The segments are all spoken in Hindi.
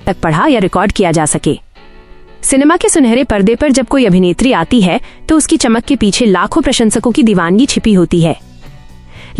तक पढ़ा या रिकॉर्ड किया जा सके। सिनेमा के सुनहरे पर्दे पर जब कोई अभिनेत्री आती है तो उसकी चमक के पीछे लाखों प्रशंसकों की दीवानगी छिपी होती है,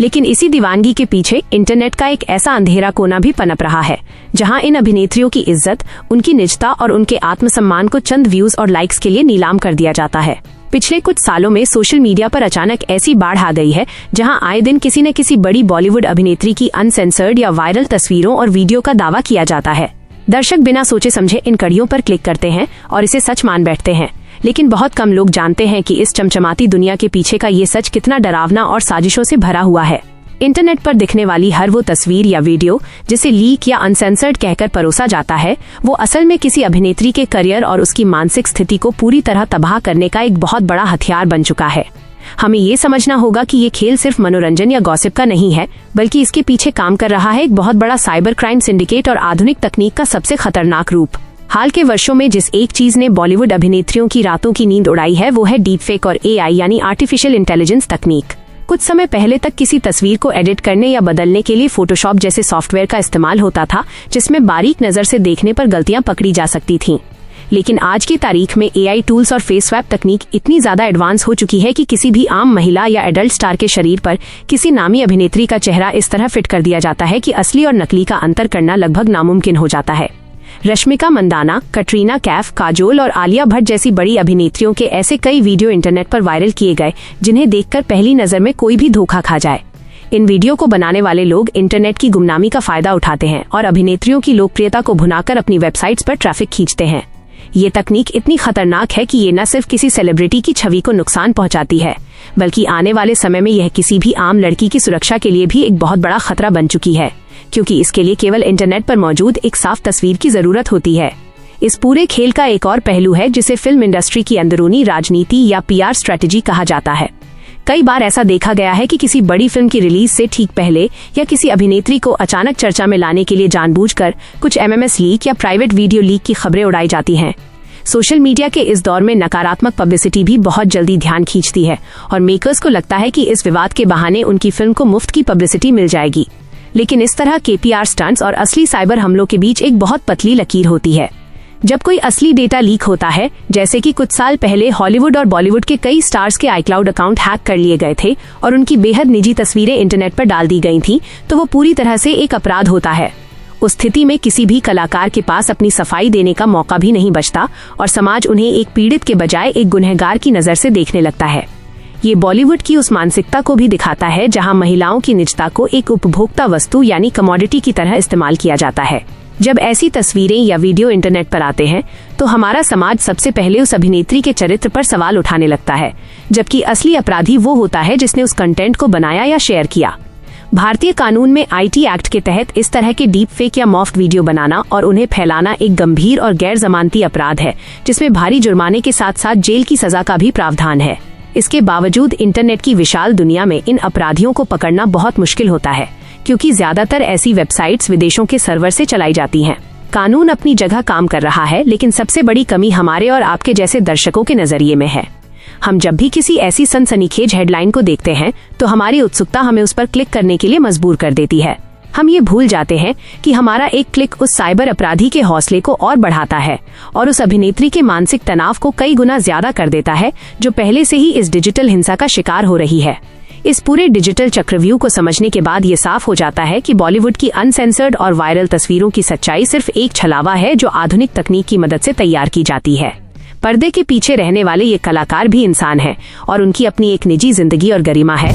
लेकिन इसी दीवानगी के पीछे इंटरनेट का एक ऐसा अंधेरा कोना भी पनप रहा है जहां इन अभिनेत्रियों की इज्जत, उनकी निजता और उनके आत्मसम्मान को चंद व्यूज और लाइक्स के लिए नीलाम कर दिया जाता है। पिछले कुछ सालों में सोशल मीडिया पर अचानक ऐसी बाढ़ आ गई है जहां आए दिन किसी न किसी बड़ी बॉलीवुड अभिनेत्री की अनसेंसर्ड या वायरल तस्वीरों और वीडियो का दावा किया जाता है। दर्शक बिना सोचे समझे इन कड़ियों पर क्लिक करते हैं और इसे सच मान बैठते हैं, लेकिन बहुत कम लोग जानते हैं कि इस चमचमाती दुनिया के पीछे का ये सच कितना डरावना और साजिशों से भरा हुआ है। इंटरनेट पर दिखने वाली हर वो तस्वीर या वीडियो जिसे लीक या अनसेंसर्ड कहकर परोसा जाता है, वो असल में किसी अभिनेत्री के करियर और उसकी मानसिक स्थिति को पूरी तरह तबाह करने का एक बहुत बड़ा हथियार बन चुका है। हमें ये समझना होगा कि ये खेल सिर्फ मनोरंजन या गॉसिप का नहीं है, बल्कि इसके पीछे काम कर रहा है एक बहुत बड़ा साइबर क्राइम सिंडिकेट और आधुनिक तकनीक का सबसे खतरनाक रूप। हाल के वर्षों में जिस एक चीज ने बॉलीवुड अभिनेत्रियों की रातों की नींद उड़ाई है वो है डीपफेक और एआई यानी आर्टिफिशियल इंटेलिजेंस तकनीक। कुछ समय पहले तक किसी तस्वीर को एडिट करने या बदलने के लिए फोटोशॉप जैसे सॉफ्टवेयर का इस्तेमाल होता था, जिसमें बारीक नजर से देखने पर गलतियां पकड़ी जा सकती थीं। लेकिन आज की तारीख में एआई टूल्स और फेस स्वैप तकनीक इतनी ज्यादा एडवांस हो चुकी है कि किसी भी आम महिला या एडल्ट स्टार के शरीर पर किसी नामी अभिनेत्री का चेहरा इस तरह फिट कर दिया जाता है कि असली और नकली का अंतर करना लगभग नामुमकिन हो जाता है। रश्मिका मंदाना, कटरीना कैफ, काजोल और आलिया भट्ट जैसी बड़ी अभिनेत्रियों के ऐसे कई वीडियो इंटरनेट पर वायरल किए गए जिन्हें देखकर पहली नजर में कोई भी धोखा खा जाए। इन वीडियो को बनाने वाले लोग इंटरनेट की गुमनामी का फायदा उठाते हैं और अभिनेत्रियों की लोकप्रियता को भुनाकर अपनी वेबसाइट्स पर ट्रैफिक खींचते हैं। ये तकनीक इतनी खतरनाक है कि ये न सिर्फ किसी सेलिब्रिटी की छवि को नुकसान पहुंचाती है, बल्कि आने वाले समय में यह किसी भी आम लड़की की सुरक्षा के लिए भी एक बहुत बड़ा खतरा बन चुकी है, क्योंकि इसके लिए केवल इंटरनेट पर मौजूद एक साफ तस्वीर की जरूरत होती है। इस पूरे खेल का एक और पहलू है जिसे फिल्म इंडस्ट्री की अंदरूनी राजनीति या पीआर स्ट्रेटेजी कहा जाता है। कई बार ऐसा देखा गया है कि किसी बड़ी फिल्म की रिलीज से ठीक पहले या किसी अभिनेत्री को अचानक चर्चा में लाने के लिए जानबूझकर कुछ एमएमएस लीक या प्राइवेट वीडियो लीक की खबरें उड़ाई जाती हैं। सोशल मीडिया के इस दौर में नकारात्मक पब्लिसिटी भी बहुत जल्दी ध्यान खींचती है और मेकर्स को लगता है कि इस विवाद के बहाने उनकी फिल्म को मुफ्त की पब्लिसिटी मिल जाएगी। लेकिन इस तरह के पीआर स्टंट्स और असली साइबर हमलों के बीच एक बहुत पतली लकीर होती है। जब कोई असली डेटा लीक होता है, जैसे कि कुछ साल पहले हॉलीवुड और बॉलीवुड के कई स्टार्स के आईक्लाउड अकाउंट हैक कर लिए गए थे और उनकी बेहद निजी तस्वीरें इंटरनेट पर डाल दी गई थीं, तो वो पूरी तरह से एक अपराध होता है। उस स्थिति में किसी भी कलाकार के पास अपनी सफाई देने का मौका भी नहीं बचता और समाज उन्हें एक पीड़ित के बजाय एक गुनहगार की नजर से देखने लगता है। ये बॉलीवुड की उस मानसिकता को भी दिखाता है जहां महिलाओं की निजता को एक उपभोक्ता वस्तु यानी कमोडिटी की तरह इस्तेमाल किया जाता है। जब ऐसी तस्वीरें या वीडियो इंटरनेट पर आते हैं तो हमारा समाज सबसे पहले उस अभिनेत्री के चरित्र पर सवाल उठाने लगता है, जबकि असली अपराधी वो होता है जिसने उस कंटेंट को बनाया या शेयर किया। भारतीय कानून में आईटी एक्ट के तहत इस तरह के डीप फेक या मॉफ्ट वीडियो बनाना और उन्हें फैलाना एक गंभीर और गैर जमानती अपराध है, जिसमें भारी जुर्माने के साथ साथ जेल की सजा का भी प्रावधान है। इसके बावजूद इंटरनेट की विशाल दुनिया में इन अपराधियों को पकड़ना बहुत मुश्किल होता है, क्योंकि ज्यादातर ऐसी वेबसाइट्स विदेशों के सर्वर से चलाई जाती हैं। कानून अपनी जगह काम कर रहा है, लेकिन सबसे बड़ी कमी हमारे और आपके जैसे दर्शकों के नजरिए में है। हम जब भी किसी ऐसी सनसनीखेज हेडलाइन को देखते हैं तो हमारी उत्सुकता हमें उस पर क्लिक करने के लिए मजबूर कर देती है। हम ये भूल जाते हैं कि हमारा एक क्लिक उस साइबर अपराधी के हौसले को और बढ़ाता है और उस अभिनेत्री के मानसिक तनाव को कई गुना ज्यादा कर देता है जो पहले से ही इस डिजिटल हिंसा का शिकार हो रही है। इस पूरे डिजिटल चक्रव्यूह को समझने के बाद ये साफ हो जाता है कि बॉलीवुड की अनसेंसर्ड और वायरल तस्वीरों की सच्चाई सिर्फ एक छलावा है जो आधुनिक तकनीक की मदद से तैयार की जाती है। पर्दे के पीछे रहने वाले ये कलाकार भी इंसान हैं और उनकी अपनी एक निजी जिंदगी और गरिमा है।